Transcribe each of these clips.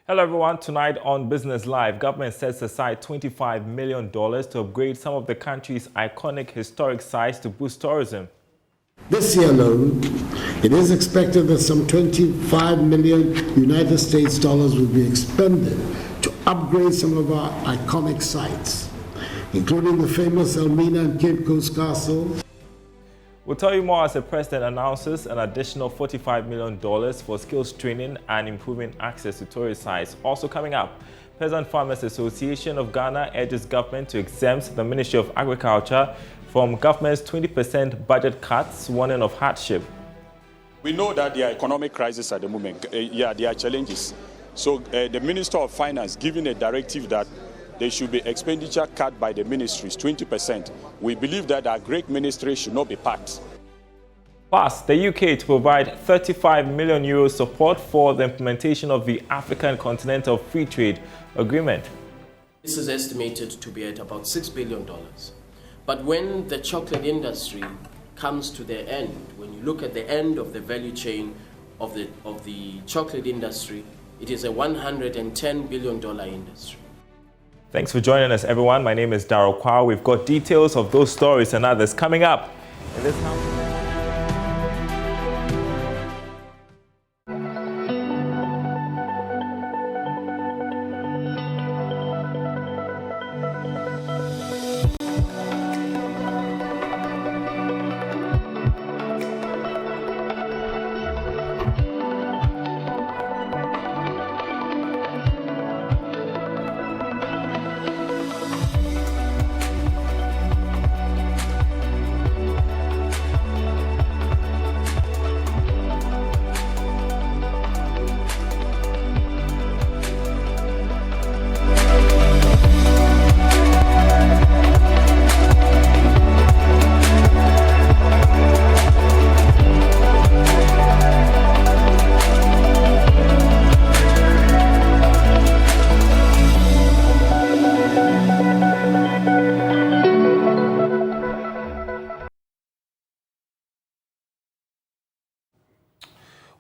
Hello everyone, tonight on Business Live, government sets aside $25 million to upgrade some of the country's iconic historic sites to boost tourism. This year alone, it is expected that some 25 million United States dollars will be expended to upgrade some of our iconic sites, including the famous Elmina and Cape Coast castles. We'll tell you more as the president announces an additional $45 million for skills training and improving access to tourist sites. Also coming up, Peasant Farmers Association of Ghana urges government to exempt the Ministry of Agriculture from government's 20% budget cuts, warning of hardship. We know that there are economic crisis at the moment. There are challenges. So the Minister of Finance giving a directive that there should be expenditure cut by the ministries, 20%. We believe that our great ministry should not be packed. Plus, the UK to provide €35 million support for the implementation of the African Continental Free Trade Agreement. This is estimated to be at about $6 billion. But when the chocolate industry comes to their end, when you look at the end of the value chain of the chocolate industry, it is a $110 billion industry. Thanks for joining us, everyone. My name is Daryl Kwawu. We've got details of those stories and others coming up in this house.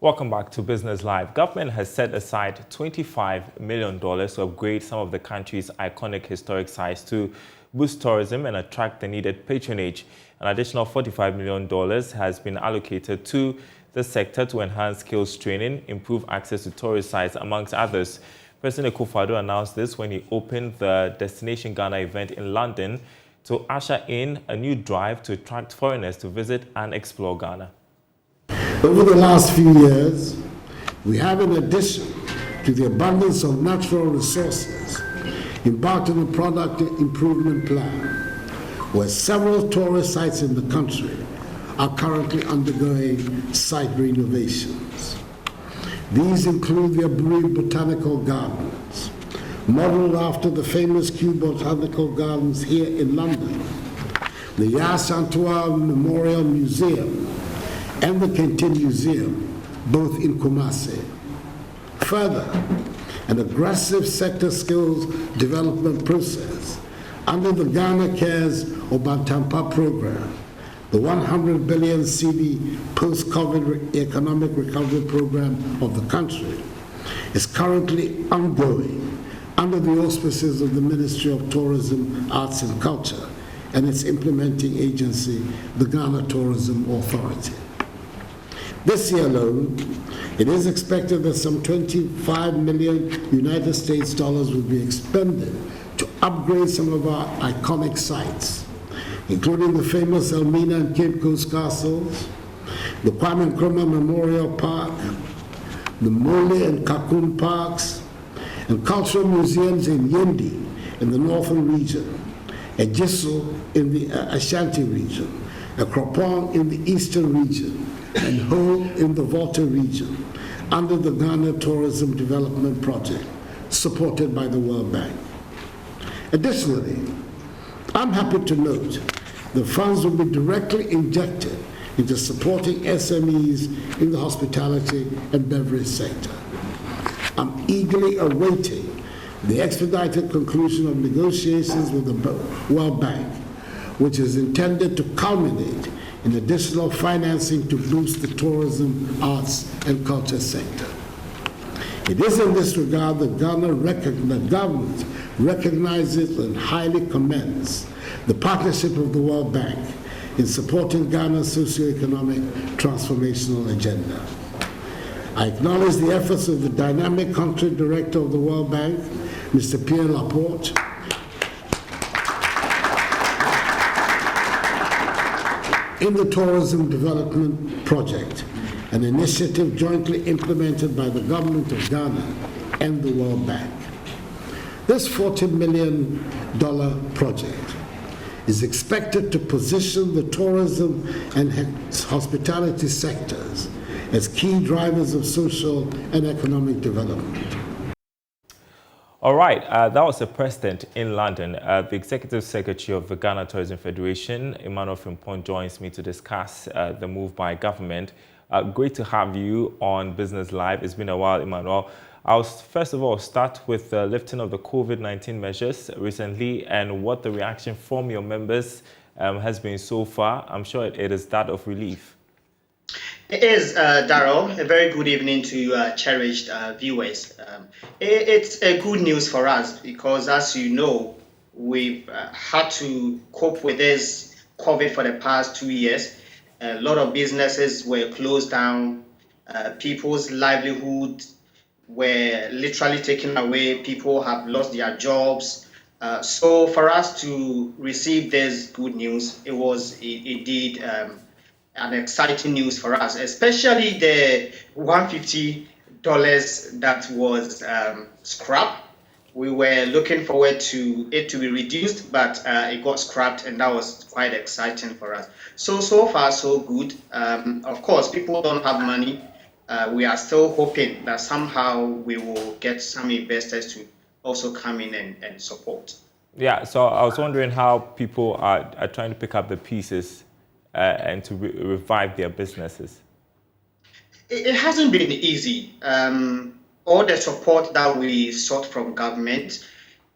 Welcome back to Business Live. Government has set aside $25 million to upgrade some of the country's iconic historic sites to boost tourism and attract the needed patronage. An additional $45 million has been allocated to the sector to enhance skills training, improve access to tourist sites, amongst others. President Akufo-Addo announced this when he opened the Destination Ghana event in London to usher in a new drive to attract foreigners to visit and explore Ghana. Over the last few years, we have, in addition to the abundance of natural resources, embarked on a product improvement plan where several tourist sites in the country are currently undergoing site renovations. These include the Aburi Botanical Gardens, modeled after the famous Kew Botanical Gardens here in London, the Yas Antoine Memorial Museum, and the Kente Museum, both in Kumasi. Further, an aggressive sector skills development process under the Ghana Cares Obantampa program, the 100 billion cedi post-COVID economic recovery program of the country, is currently ongoing under the auspices of the Ministry of Tourism, Arts and Culture and its implementing agency, the Ghana Tourism Authority. This year alone, it is expected that some 25 million United States dollars will be expended to upgrade some of our iconic sites, including the famous Elmina and Cape Coast castles, the Kwame Nkrumah Memorial Park, the Mole and Kakun parks, and cultural museums in Yendi in the northern region, Ejiso in the Ashanti region, Akropong in the eastern region, and Ho in the Volta region under the Ghana Tourism Development Project, supported by the World Bank. Additionally, I'm happy to note the funds will be directly injected into supporting SMEs in the hospitality and beverage sector. I'm eagerly awaiting the expedited conclusion of negotiations with the World Bank, which is intended to culminate in additional financing to boost the tourism, arts, and culture sector. It is in this regard that the government recognizes and highly commends the partnership of the World Bank in supporting Ghana's socio-economic transformational agenda. I acknowledge the efforts of the dynamic country director of the World Bank, Mr. Pierre Laporte, in the Tourism Development Project, an initiative jointly implemented by the government of Ghana and the World Bank. This $40 million project is expected to position the tourism and hospitality sectors as key drivers of social and economic development. All right, that was the president in London. The executive secretary of the Ghana Tourism Federation, Emmanuel Frimpong, joins me to discuss the move by government. Great to have you on Business Live. It's been a while, Emmanuel. I'll first of all start with the lifting of the COVID-19 measures recently and what the reaction from your members has been so far. I'm sure it is that of relief. It is, Daryl. A very good evening to cherished viewers. It's a good news for us because, as you know, we've had to cope with this COVID for the past 2 years. A lot of businesses were closed down. People's livelihood were literally taken away. People have lost their jobs. So for us to receive this good news, it was indeed an exciting news for us, especially the $150 that was scrapped. We were looking forward to it to be reduced, but it got scrapped, and that was quite exciting for us. So far, so good. Of course, people don't have money. We are still hoping that somehow we will get some investors to also come in and support. Yeah, so I was wondering how people are trying to pick up the pieces and to revive their businesses. It hasn't been easy. All the support that we sought from government,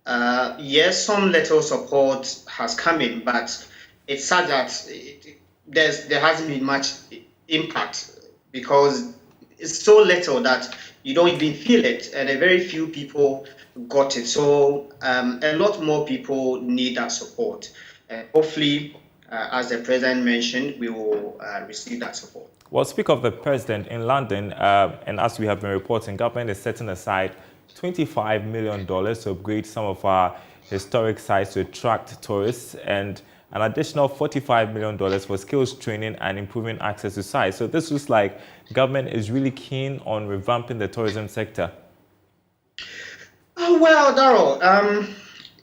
yes, some little support has come in, but it's sad that there hasn't been much impact because it's so little that you don't even feel it, and a very few people got it. So a lot more people need that support. Hopefully, as the president mentioned, we will receive that support. Well, speak of the president in London, and as we have been reporting, government is setting aside $25 million to upgrade some of our historic sites to attract tourists, and an additional $45 million for skills training and improving access to sites. So this looks like government is really keen on revamping the tourism sector. Oh, well, Daryl,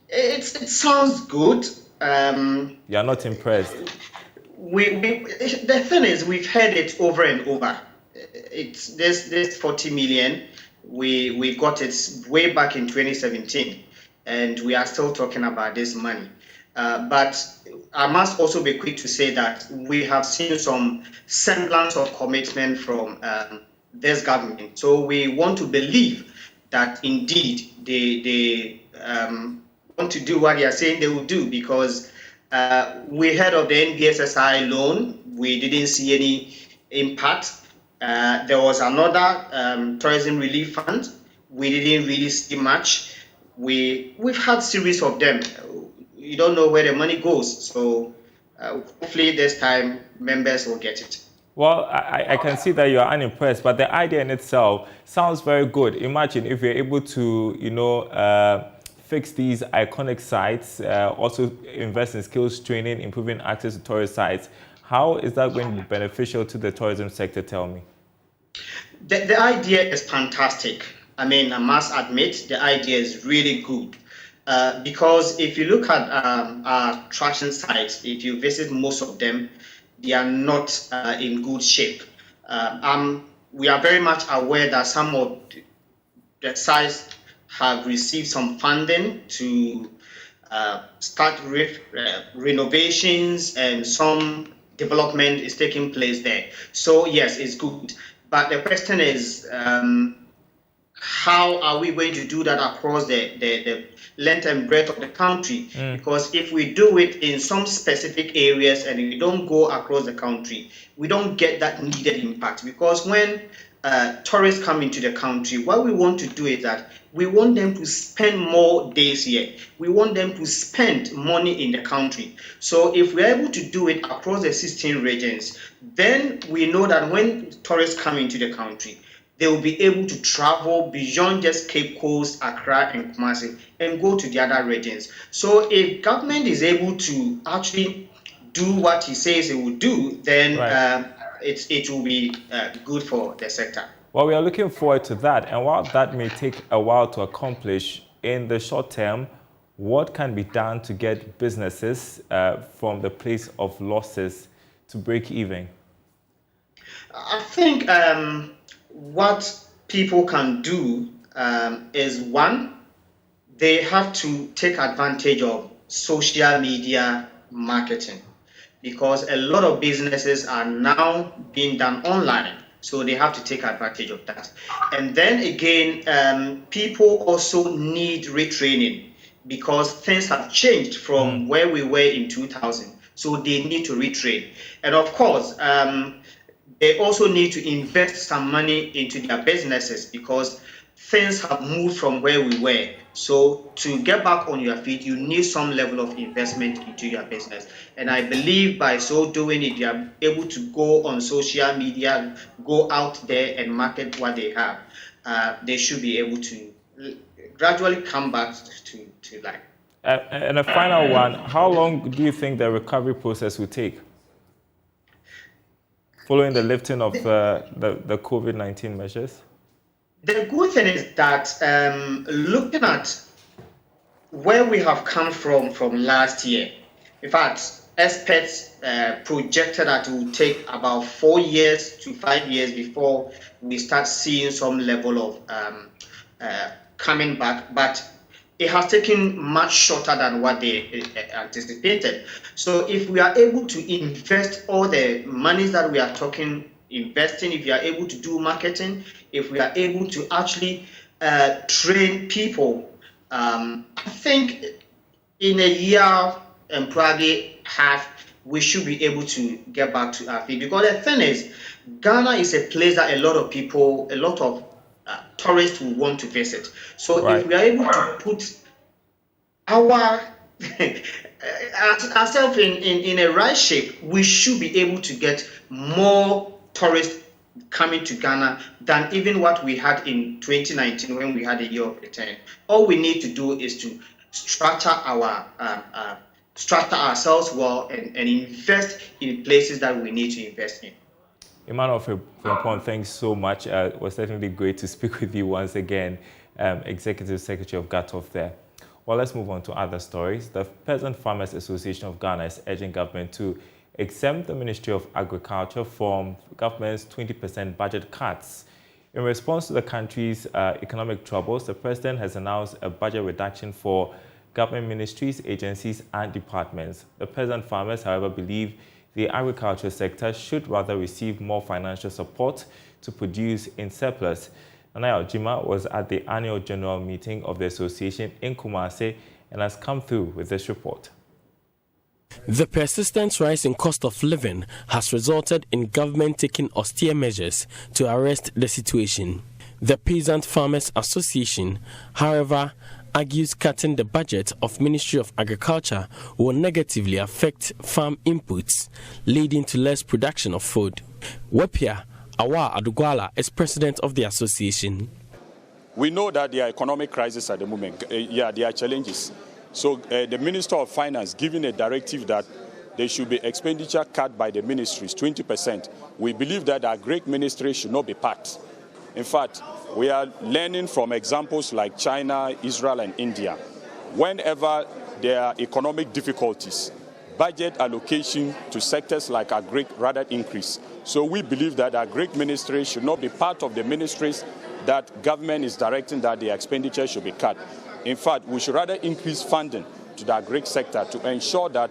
it sounds good. You're not impressed? The thing is, we've heard it over and over. It's this 40 million. We got it way back in 2017, and we are still talking about this money. But I must also be quick to say that we have seen some semblance of commitment from this government. So we want to believe that indeed they want to do what they are saying they will do, because we heard of the NBSSI loan. We didn't see any impact. There was another tourism relief fund. We didn't really see much. We've had series of them. You don't know where the money goes. So hopefully this time members will get it. Well, I can see that you're unimpressed, but the idea in itself sounds very good. Imagine if you're able to, fix these iconic sites, also invest in skills training, improving access to tourist sites. How is that going to be beneficial to the tourism sector? Tell me. The idea is fantastic. I mean, I must admit, the idea is really good. Because if you look at our attraction sites, if you visit most of them, they are not in good shape. We are very much aware that some of the sites have received some funding to start renovations, and some development is taking place there. So yes, it's good. But the question is, how are we going to do that across the length and breadth of the country? Because if we do it in some specific areas and we don't go across the country, we don't get that needed impact. Because when tourists come into the country, what we want to do is that we want them to spend more days here. We want them to spend money in the country. So if we're able to do it across the 16 regions, then we know that when tourists come into the country, they will be able to travel beyond just Cape Coast, Accra, and Kumasi, and go to the other regions. So if government is able to actually do what he says it will do, then it will be good for the sector. Well, we are looking forward to that. And while that may take a while to accomplish, in the short term, what can be done to get businesses from the place of losses to break even? I think what people can do is, one, they have to take advantage of social media marketing, because a lot of businesses are now being done online. So they have to take advantage of that. And then again, people also need retraining, because things have changed from where we were in 2000. So they need to retrain. And of course, they also need to invest some money into their businesses, because things have moved from where we were. So to get back on your feet, you need some level of investment into your business. And I believe by so doing it, you are able to go on social media, go out there and market what they have. They should be able to gradually come back to life. And a final one, how long do you think the recovery process will take following the lifting of the COVID-19 measures? The good thing is that looking at where we have come from last year, in fact, experts projected that it will take about 4 years to 5 years before we start seeing some level of coming back, but it has taken much shorter than what they anticipated. So if we are able to invest all the monies that we are talking investing, if we are able to do marketing, if we are able to actually train people, I think in a year and probably half, we should be able to get back to our feet. Because the thing is, Ghana is a place that a lot of people, a lot of tourists will want to visit. So if we are able to put our ourselves in a right shape, we should be able to get more tourists coming to Ghana than even what we had in 2019 when we had a year of return. All we need to do is to structure ourselves well and invest in places that we need to invest in. Emmanuel Frimpong, thanks so much. It was certainly great to speak with you once again, Executive Secretary of GATOF there. Well, let's move on to other stories. The Peasant Farmers Association of Ghana is urging government to exempt the Ministry of Agriculture from government's 20% budget cuts. In response to the country's economic troubles, the president has announced a budget reduction for government ministries, agencies, and departments. The peasant farmers, however, believe the agriculture sector should rather receive more financial support to produce in surplus. Nana Ojima was at the annual general meeting of the association in Kumasi and has come through with this report. The persistent rise in cost of living has resulted in government taking austere measures to arrest the situation. The Peasant Farmers Association, however, argues cutting the budget of Ministry of Agriculture will negatively affect farm inputs, leading to less production of food. Wapia Awa Adugwala is president of the association. We know that there are economic crisis at the moment. There are challenges. So the Minister of Finance giving a directive that there should be expenditure cut by the ministries, 20%. We believe that our great ministry should not be part. In fact, we are learning from examples like China, Israel, and India. Whenever there are economic difficulties, budget allocation to sectors like agri rather increase. So we believe that our great ministry should not be part of the ministries that government is directing that the expenditure should be cut. In fact, we should rather increase funding to the agri sector to ensure that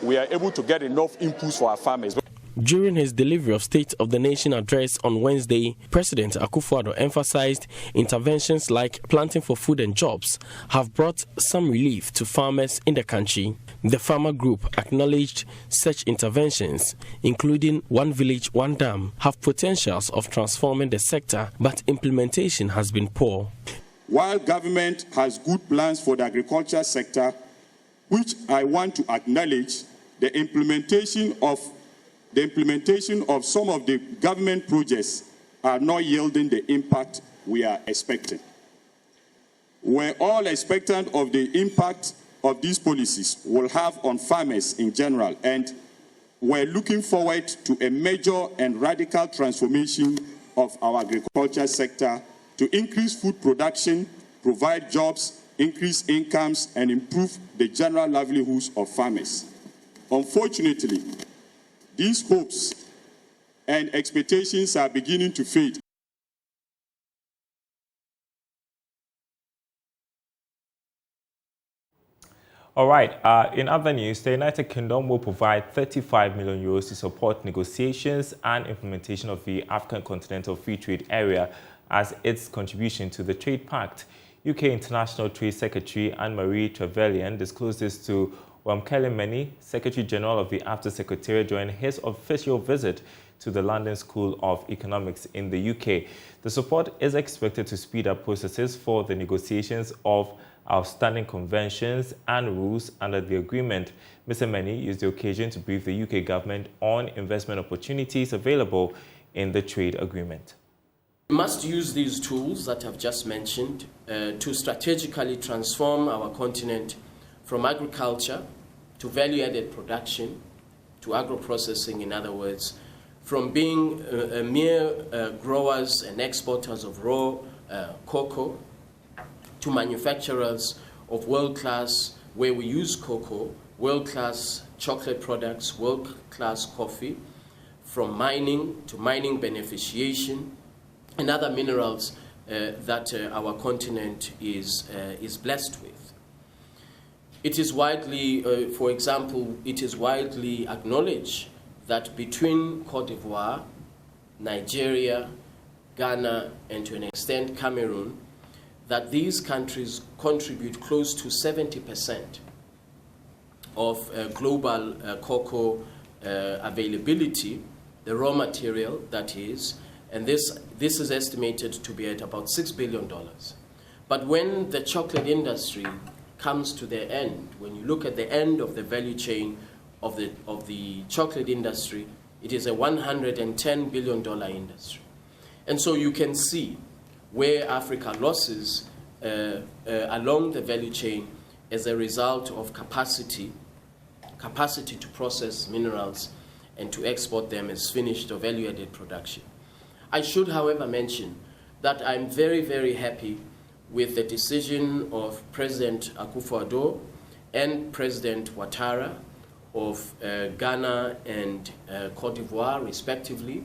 we are able to get enough inputs for our farmers. During his delivery of State of the Nation address on Wednesday, President Akufo-Addo emphasized interventions like planting for food and jobs have brought some relief to farmers in the country. The farmer group acknowledged such interventions, including One Village, One Dam, have potentials of transforming the sector, but implementation has been poor. While government has good plans for the agriculture sector, which I want to acknowledge, the implementation of some of the government projects are not yielding the impact we are expecting. We're all expectant of the impact of these policies will have on farmers in general, and we're looking forward to a major and radical transformation of our agriculture sector to increase food production, provide jobs, increase incomes, and improve the general livelihoods of farmers. Unfortunately, these hopes and expectations are beginning to fade. All right, in other news, the United Kingdom will provide 35 million euros to support negotiations and implementation of the African Continental Free Trade Area as its contribution to the Trade Pact. UK International Trade Secretary Anne-Marie Trevelyan disclosed this to Wamkele Meni, Secretary General of the AFTA Secretariat, during his official visit to the London School of Economics in the UK. The support is expected to speed up processes for the negotiations of outstanding conventions and rules under the agreement. Mr. Meni used the occasion to brief the UK government on investment opportunities available in the trade agreement. We must use these tools that I've just mentioned to strategically transform our continent from agriculture to value-added production, to agro-processing, in other words, from being mere growers and exporters of raw cocoa to manufacturers of world-class, where we use cocoa, world-class chocolate products, world-class coffee, from mining to mining beneficiation, and other minerals that our continent is blessed with. It is widely, for example, it is widely acknowledged that between Cote d'Ivoire, Nigeria, Ghana, and to an extent Cameroon, that these countries contribute close to 70% of global cocoa availability, the raw material that is, and this is estimated to be at about $6 billion. But when the chocolate industry comes to their end, when you look at the end of the value chain of the chocolate industry, it is a $110 billion industry. And so you can see where Africa losses along the value chain as a result of capacity to process minerals and to export them as finished or value-added production. I should, however, mention that I'm very, very happy with the decision of President Akufo-Addo and President Ouattara of Ghana and Cote d'Ivoire, respectively.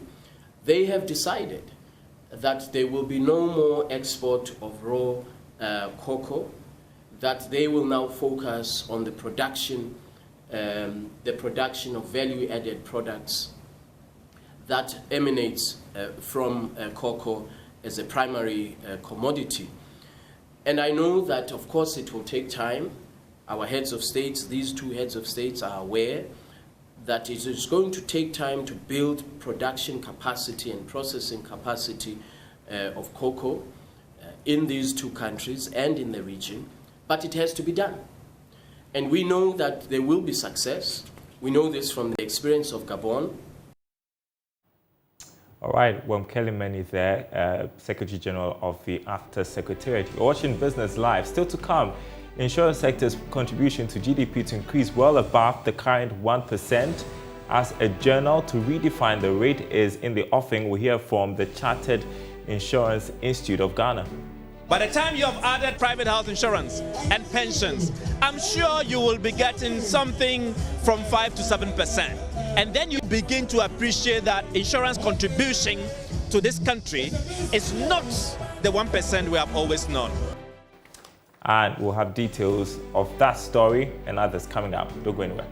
They have decided that there will be no more export of raw cocoa, that they will now focus on the production of value-added products that emanates from cocoa as a primary commodity. And I know that, of course, it will take time. Our heads of states, these two heads of states, are aware that it is going to take time to build production capacity and processing capacity of cocoa in these two countries and in the region, but it has to be done. And we know that there will be success. We know this from the experience of Gabon. All right, Wamkele Meni there, Secretary General of the AFTA Secretariat. You're watching Business Live. Still to come, insurance sector's contribution to GDP to increase well above the current 1%. As a journal to redefine the rate is in the offing, we hear from the Chartered Insurance Institute of Ghana. By the time you have added private health insurance and pensions, I'm sure you will be getting something from 5 to 7%. And then you begin to appreciate that insurance contribution to this country is not the 1% we have always known. And we'll have details of that story and others coming up. Don't go anywhere.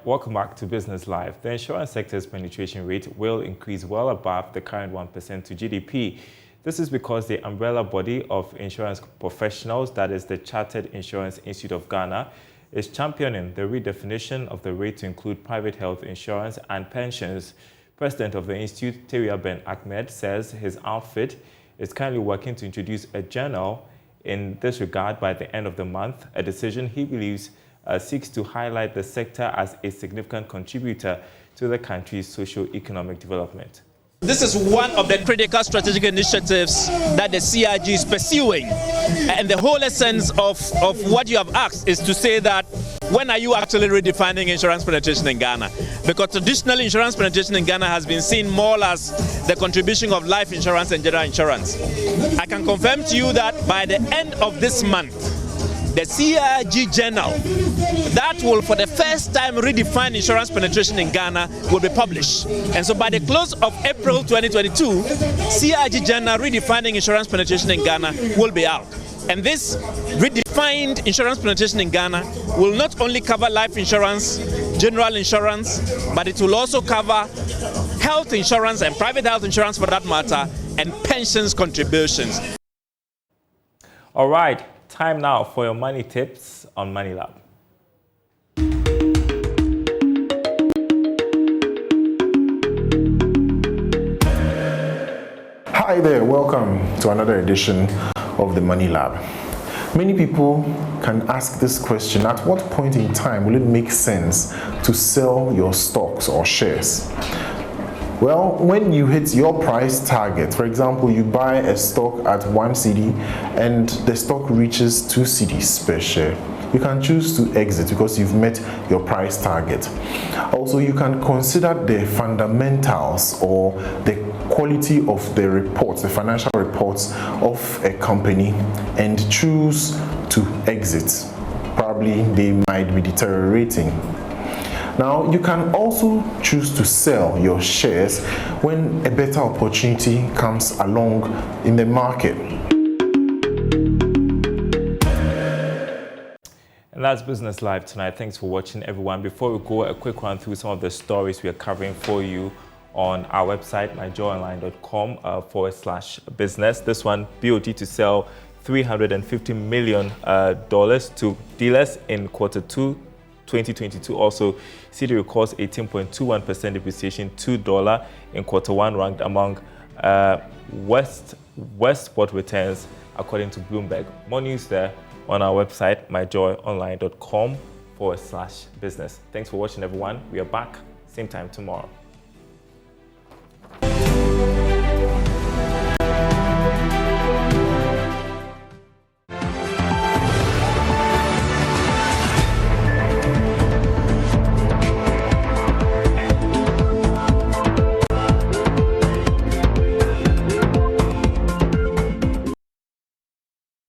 welcome back to Business Live. The insurance sector's penetration rate will increase well above the current 1% to GDP. This is because the umbrella body of insurance professionals, that is the Chartered Insurance Institute of Ghana, is championing the redefinition of the rate to include private health insurance and pensions. President of the Institute, Teria Ben Ahmed, says his outfit is currently working to introduce a journal in this regard by the end of the month, a decision he believes seeks to highlight the sector as a significant contributor to the country's socio-economic development. This is one of the critical strategic initiatives that the CIG is pursuing. And the whole essence of what you have asked is to say that when are you actually redefining insurance penetration in Ghana? Because traditionally insurance penetration in Ghana has been seen more as the contribution of life insurance and general insurance. I can confirm to you that by the end of this month, the CIG journal that will for the first time redefine insurance penetration in Ghana will be published. And so by the close of April 2022, CIG journal redefining insurance penetration in Ghana will be out. And this redefined insurance penetration in Ghana will not only cover life insurance, general insurance, but it will also cover health insurance and private health insurance for that matter, and pensions contributions. All right. Time now for your money tips on Money Lab. Hi there, welcome to another edition of the Money Lab. Many people can ask this question: at what point in time will it make sense to sell your stocks or shares? Well, when you hit your price target, for example, you buy a stock at 1 cedi and the stock reaches 2 cedis per share, you can choose to exit because you've met your price target. Also, you can consider the fundamentals or the quality of the reports, the financial reports of a company, and choose to exit. Probably they might be deteriorating. Now, you can also choose to sell your shares when a better opportunity comes along in the market. And that's Business Live tonight. Thanks for watching, everyone. Before we go, a quick run through some of the stories we are covering for you on our website, myjoyonline.com/business. This one, BOT to sell $350 million to dealers in Q2 2022. Also, Cedi records 18.21% depreciation to dollar in Q1, ranked among West spot returns according to Bloomberg. More news there on our website, myjoyonline.com/business. Thanks for watching, everyone. We are back same time tomorrow.